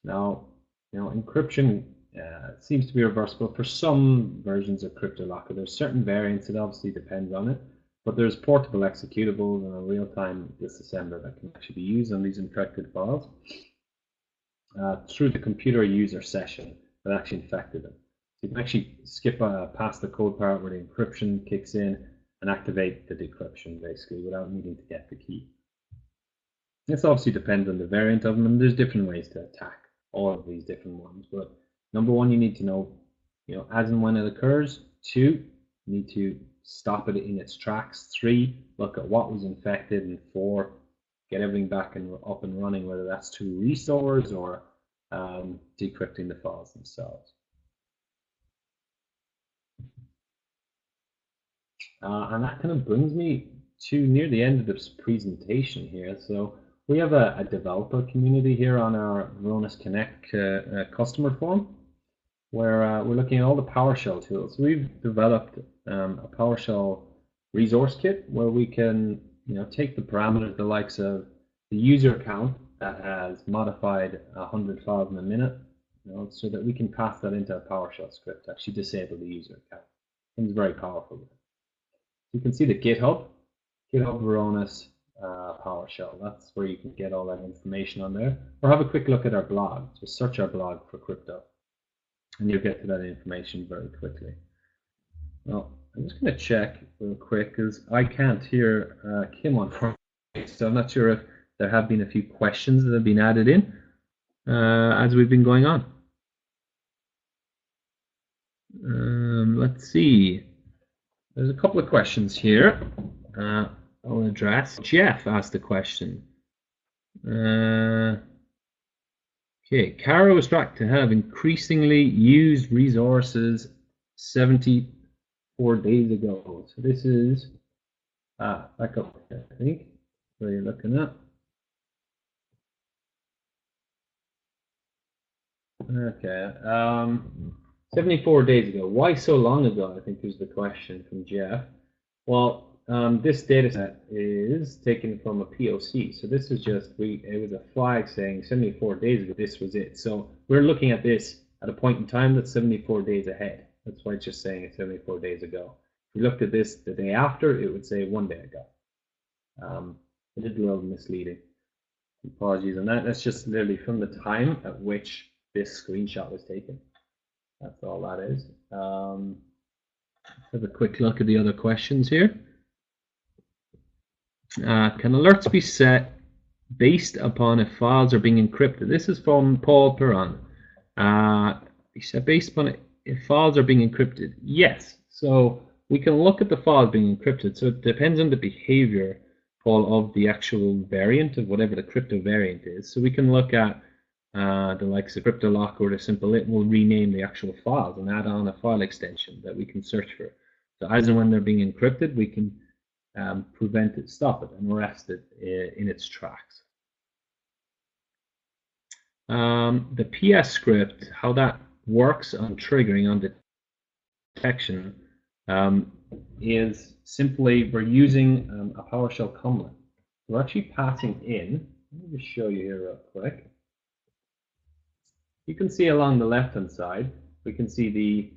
[SPEAKER 2] Now, encryption seems to be reversible for some versions of CryptoLocker. There's certain variants, it obviously depends on it, but there's portable executables and a real-time disassembler that can actually be used on these infected files through the computer user session that actually infected them. So you can actually skip past the code part where the encryption kicks in and activate the decryption basically without needing to get the key. This obviously depends on the variant of them, and there's different ways to attack all of these different ones. But number one, you need to know, as and when it occurs. 2, you need to stop it in its tracks. 3, look at what was infected. And 4, get everything back and up and running, whether that's through restores or decrypting the files themselves. And that kind of brings me to near the end of this presentation here. So we have a developer community here on our Varonis Connect customer forum, where we're looking at all the PowerShell tools. We've developed a PowerShell resource kit where we can take the parameters, the likes of the user account that has modified 100 files in a minute, so that we can pass that into a PowerShell script to actually disable the user account. It's very powerful. You can see the GitHub Varonis PowerShell. That's where you can get all that information on there. Or have a quick look at our blog. Just search our blog for crypto, and you'll get to that information very quickly. Well, I'm just going to check real quick because I can't hear Kim on Friday, so I'm not sure if there have been a few questions that have been added in as we've been going on. Let's see. There's a couple of questions here I'll address. Jeff asked a question. Okay, Caro is tracked to have increasingly used resources 74 days ago. So this is back up here, I think, where you're looking at. Okay, 74 days ago. Why so long ago, I think is the question from Jeff. Well, this data set is taken from a POC. So this is just, it was a flag saying 74 days ago, this was it. So we're looking at this at a point in time that's 74 days ahead. That's why it's just saying it's 74 days ago. If we looked at this the day after, it would say 1 day ago. It is a little misleading. Apologies on that. That's just literally from the time at which this screenshot was taken. That's all that is. Let's have a quick look at the other questions here. Can alerts be set based upon if files are being encrypted? This is from Paul Perron. He said based upon if files are being encrypted. Yes. So we can look at the files being encrypted. So it depends on the behavior, Paul, of the actual variant of whatever the crypto variant is. So we can look at the likes of CryptoLock or the SimpleIt will rename the actual files and add on a file extension that we can search for. So as and when they're being encrypted, we can prevent it, stop it, and arrest it in its tracks. The PS script, how that works on triggering on detection is simply we're using a PowerShell command. We're actually passing in, let me just show you here real quick. You can see along the left-hand side, we can see the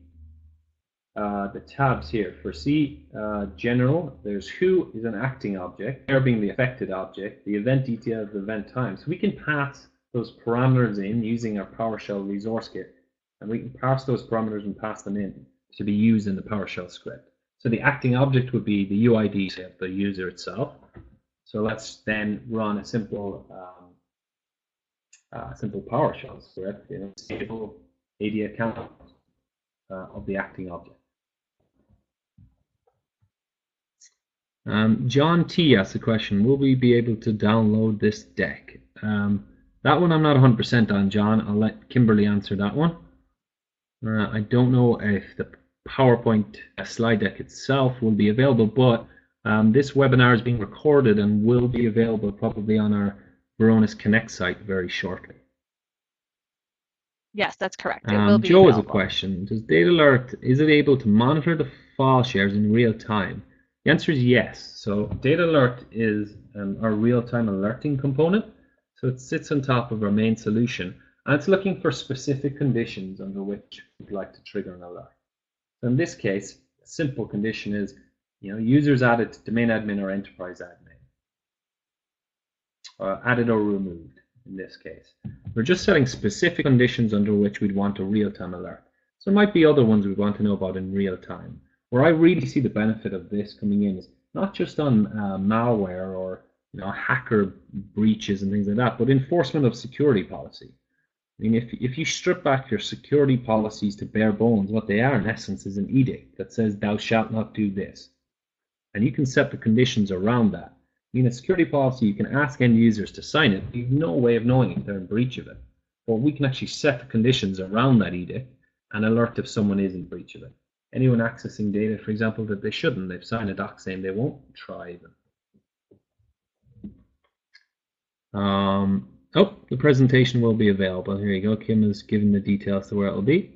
[SPEAKER 2] tabs here. For C general, there's who is an acting object, there being the affected object, the event details, the event time. So we can pass those parameters in using our PowerShell resource kit, and we can parse those parameters and pass them in to be used in the PowerShell script. So the acting object would be the UID of the user itself. So let's then run a simple PowerShell script in a stable AD account of the acting object. John T asked the question, will we be able to download this deck? That one I'm not 100% on, John. I'll let Kimberly answer that one. I don't know if the PowerPoint slide deck itself will be available, but this webinar is being recorded and will be available probably on our Varonis Connect site very shortly.
[SPEAKER 1] Yes, that's correct. It will be
[SPEAKER 2] Joe
[SPEAKER 1] available.
[SPEAKER 2] has a question. Does DataAlert, is it able to monitor the file shares in real time? The answer is yes. So DataAlert is our real-time alerting component. So it sits on top of our main solution, and it's looking for specific conditions under which we'd like to trigger an alert. So in this case, a simple condition is, users added to domain admin or enterprise admin, added or removed. In this case, we're just setting specific conditions under which we'd want a real-time alert. So there might be other ones we want to know about in real time. Where I really see the benefit of this coming in is not just on malware or hacker breaches and things like that, but enforcement of security policy. I mean, if you strip back your security policies to bare bones, what they are in essence is an edict that says thou shalt not do this, and you can set the conditions around that. I mean, a security policy, you can ask end users to sign it. You have no way of knowing if they're in breach of it. But we can actually set the conditions around that edict and alert if someone is in breach of it. Anyone accessing data, for example, that they shouldn't, they've signed a doc saying they won't try even. Oh, the presentation will be available. Here you go. Kim has given the details to where it will be.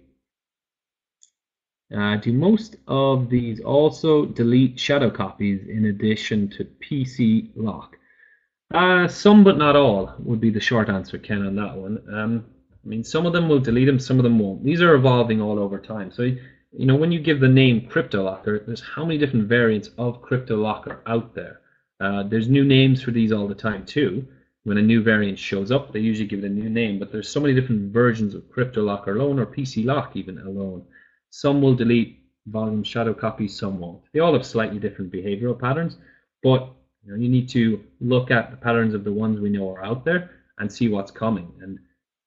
[SPEAKER 2] Do most of these also delete shadow copies in addition to PC lock? Some, but not all, would be the short answer, Ken, on that one. I mean, some of them will delete them, some of them won't. These are evolving all over time. So, when you give the name CryptoLocker, there's how many different variants of CryptoLocker out there. There's new names for these all the time too. When a new variant shows up, they usually give it a new name, but there's so many different versions of CryptoLock alone, or PC Lock even alone. Some will delete volume shadow copies, some won't. They all have slightly different behavioral patterns, but you need to look at the patterns of the ones we know are out there and see what's coming. And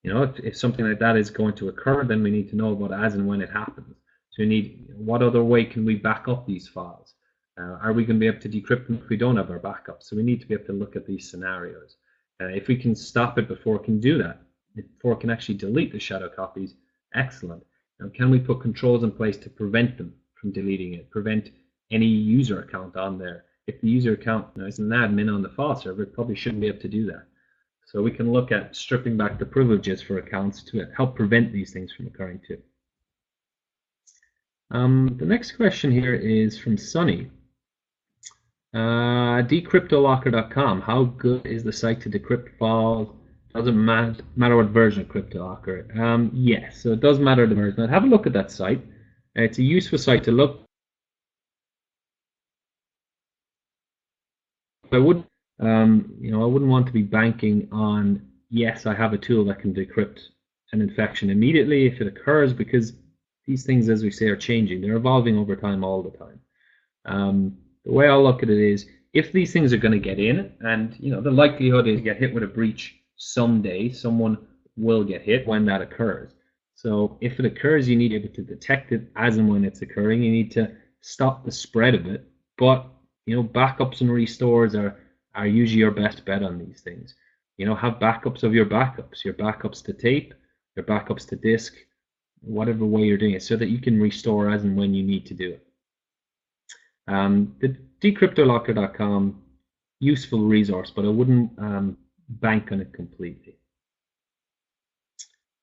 [SPEAKER 2] if something like that is going to occur, then we need to know about as and when it happens. So we need, what other way can we back up these files? Are we going to be able to decrypt them if we don't have our backup? So we need to be able to look at these scenarios. If we can stop it before it can do that, before it can actually delete the shadow copies, excellent. Now, can we put controls in place to prevent them from deleting it, prevent any user account on there? If the user account is an admin on the file server, it probably shouldn't be able to do that. So we can look at stripping back the privileges for accounts to help prevent these things from occurring too. The next question here is from Sunny. Decryptolocker.com. How good is the site to decrypt files? Doesn't matter what version of CryptoLocker. Yes, so it does matter the version. Have a look at that site. It's a useful site to look. I would, I wouldn't want to be banking on, yes, I have a tool that can decrypt an infection immediately if it occurs, because these things, as we say, are changing. They're evolving over time all the time. The way I look at it is, if these things are going to get in, and the likelihood is get hit with a breach someday, someone will get hit when that occurs. So if it occurs, you need to be able to detect it as and when it's occurring. You need to stop the spread of it. But backups and restores are usually your best bet on these things. Have backups of your backups to tape, your backups to disk, whatever way you're doing it, so that you can restore as and when you need to do it. The decryptolocker.com, useful resource, but I wouldn't bank on it completely.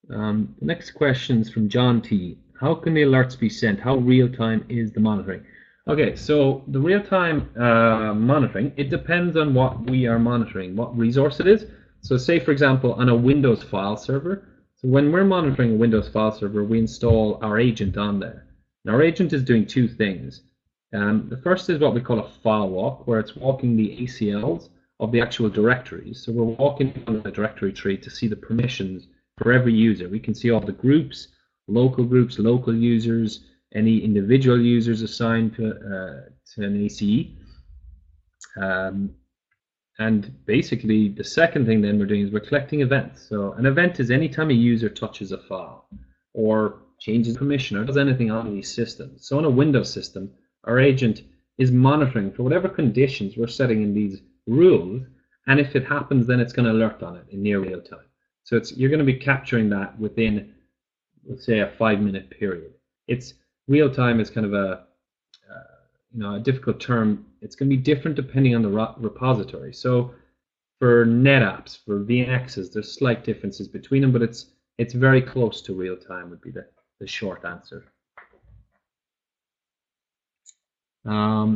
[SPEAKER 2] The next question is from John T. How can the alerts be sent? How real-time is the monitoring? Okay, so the real-time monitoring, it depends on what we are monitoring, what resource it is. So say, for example, on a Windows file server, so when we're monitoring a Windows file server, we install our agent on there. And our agent is doing two things. The first is what we call a file walk, where it's walking the ACLs of the actual directories. So we're walking on the directory tree to see the permissions for every user. We can see all the groups, local users, any individual users assigned to an ACE. And basically, the second thing then we're doing is we're collecting events. So an event is anytime a user touches a file or changes permission or does anything on these systems. So on a Windows system, our agent is monitoring for whatever conditions we're setting in these rules, and if it happens, then it's going to alert on it in near real time. So you're going to be capturing that within, let's say, a 5-minute period. It's real time is kind of a difficult term. It's going to be different depending on the repository. So for NetApps, for VNXs, there's slight differences between them, but it's very close to real time would be the short answer.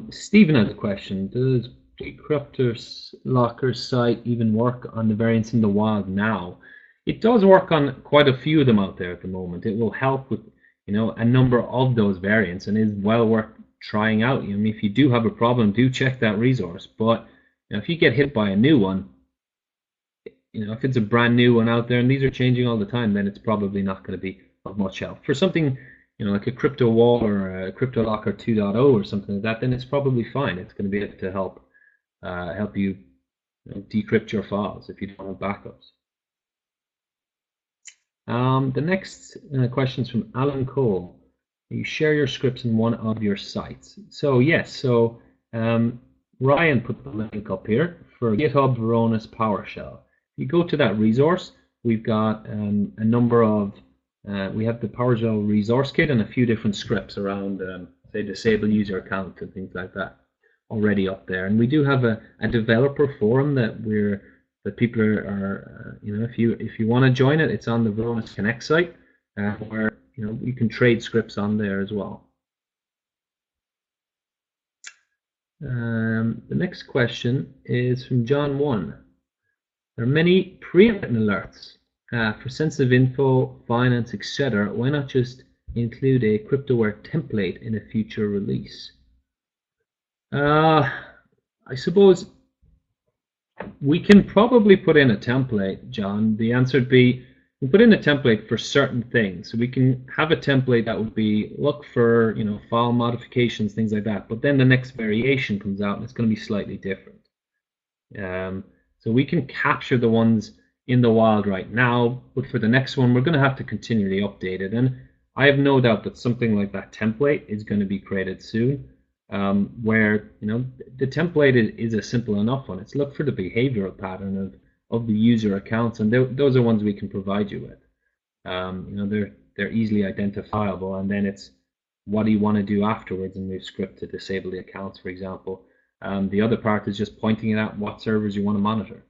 [SPEAKER 2] Stephen has a question. Does DecryptLocker's site even work on the variants in the wild now? It does work on quite a few of them out there at the moment. It will help with a number of those variants, and is well worth trying out. If you do have a problem, do check that resource. But if you get hit by a new one, if it's a brand new one out there and these are changing all the time, then it's probably not going to be of much help. For something like a CryptoWall or a CryptoLocker 2.0 or something like that, then it's probably fine. It's going to be able to help you decrypt your files if you don't have backups. The next question is from Alan Cole. You share your scripts in one of your sites. So yes, Ryan put the link up here for GitHub Varonis PowerShell. If you go to that resource, we've got a number of we have the PowerShell resource kit and a few different scripts around, say, disable user account and things like that already up there. And we do have a developer forum that people are if you want to join it, it's on the Varonis Connect site, where you can trade scripts on there as well. The next question is from John 1. There are many pre-written alerts for sensitive info, finance, etc. Why not just include a CryptoWare template in a future release? I suppose We can probably put in a template, John. The answer would be we put in a template for certain things. So we can have a template that would be look for, file modifications, things like that. But then the next variation comes out and it's going to be slightly different. So we can capture the ones in the wild right now, but for the next one, we're going to have to continually update it. And I have no doubt that something like that template is going to be created soon, where the template is a simple enough one. It's look for the behavioral pattern of the user accounts, and those are ones we can provide you with. They're easily identifiable, and then it's what do you want to do afterwards, and we've script to disable the accounts, for example. The other part is just pointing it out what servers you want to monitor.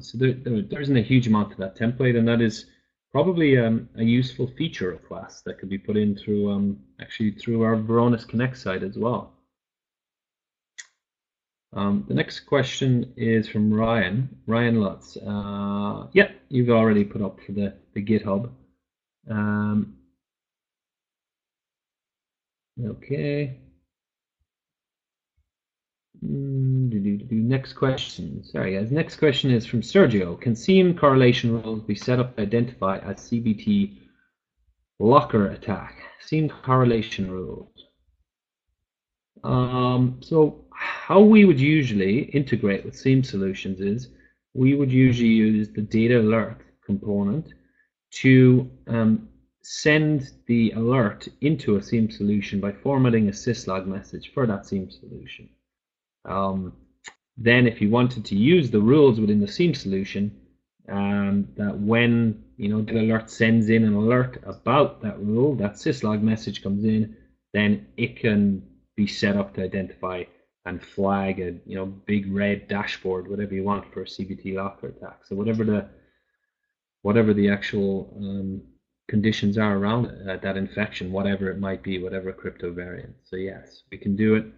[SPEAKER 2] So there isn't a huge amount to that template, and that is probably a useful feature request that could be put in through actually through our Varonis Connect site as well. The next question is from Ryan Lutz. Yeah, you've already put up for the GitHub. Okay. Next question. Sorry, guys. Next question is from Sergio. Can SIEM correlation rules be set up to identify a CBT locker attack? SIEM correlation rules. So how we would usually integrate with SIEM solutions is we would usually use the data alert component to send the alert into a SIEM solution by formatting a syslog message for that SIEM solution. Then if you wanted to use the rules within the SIEM solution, that when the alert sends in an alert about that rule, that syslog message comes in, then it can be set up to identify and flag a big red dashboard, whatever you want, for a CBT locker attack. So whatever the actual conditions are around that infection, whatever it might be, whatever crypto variant. So yes, we can do it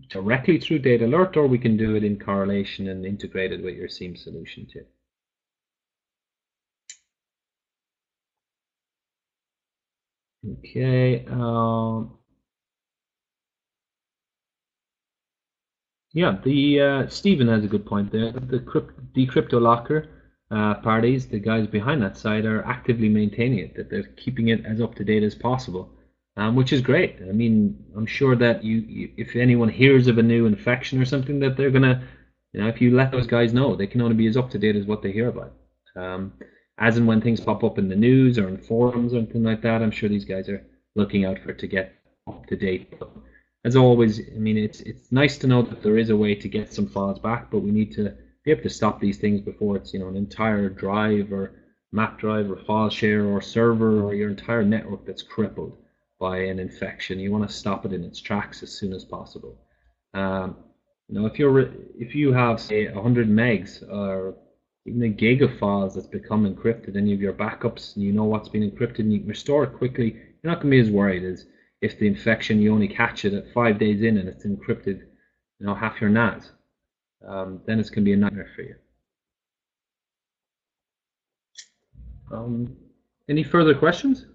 [SPEAKER 2] directly through data alert, or we can do it in correlation and integrated with your SIEM solution too. Okay. Yeah, Stephen has a good point there. The DecryptoLocker parties, the guys behind that site, are actively maintaining it, that they're keeping it as up to date as possible, which is great. I mean, I'm sure that if anyone hears of a new infection or something, that they're gonna, if you let those guys know, they can only be as up to date as what they hear about. As and when things pop up in the news or in forums or anything like that, I'm sure these guys are looking out for it to get up to date. But as always, I mean, it's nice to know that there is a way to get some files back, but we need to be able to stop these things before it's an entire drive or map drive or file share or server or your entire network that's crippled by an infection. You want to stop it in its tracks as soon as possible. If you have, say, 100 megs or even a gig of files that's become encrypted, and you have your backups and you know what's been encrypted and you can restore it quickly, you're not going to be as worried as if the infection, you only catch it at 5 days in and it's encrypted, half your NAS. Then it's going to be a nightmare for you. Any further questions?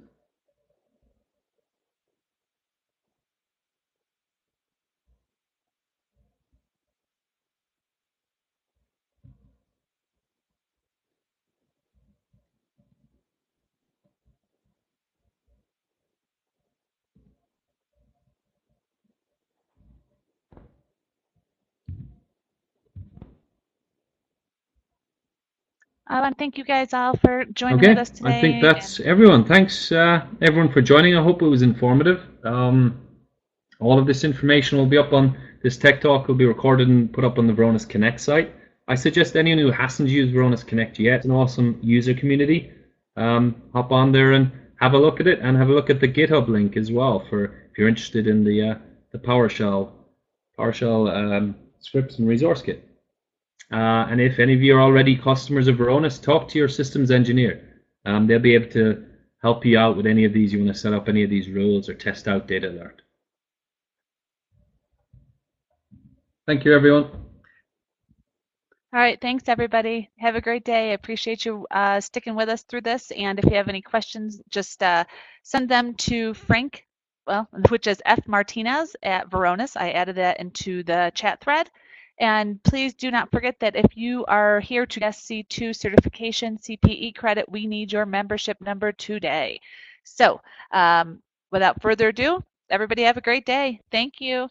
[SPEAKER 1] I want to thank you guys all for joining with us today.
[SPEAKER 2] I think that's everyone. Thanks, everyone, for joining. I hope it was informative. All of this information will be up on this Tech Talk, will be recorded and put up on the Varonis Connect site. I suggest anyone who hasn't used Varonis Connect yet, it's an awesome user community. Hop on there and have a look at it, and have a look at the GitHub link as well for if you're interested in the PowerShell scripts and resource kit. And if any of you are already customers of Varonis, talk to your systems engineer. They'll be able to help you out with any of these. You want to set up any of these rules or test out data alert. Thank you, everyone.
[SPEAKER 1] All right, thanks everybody. Have a great day. I appreciate you sticking with us through this. And if you have any questions, just send them to Frank, which is F Martinez at Varonis. I added that into the chat thread. And please do not forget that if you are here to get C2 certification, CPE credit, we need your membership number today. So without further ado, everybody have a great day. Thank you.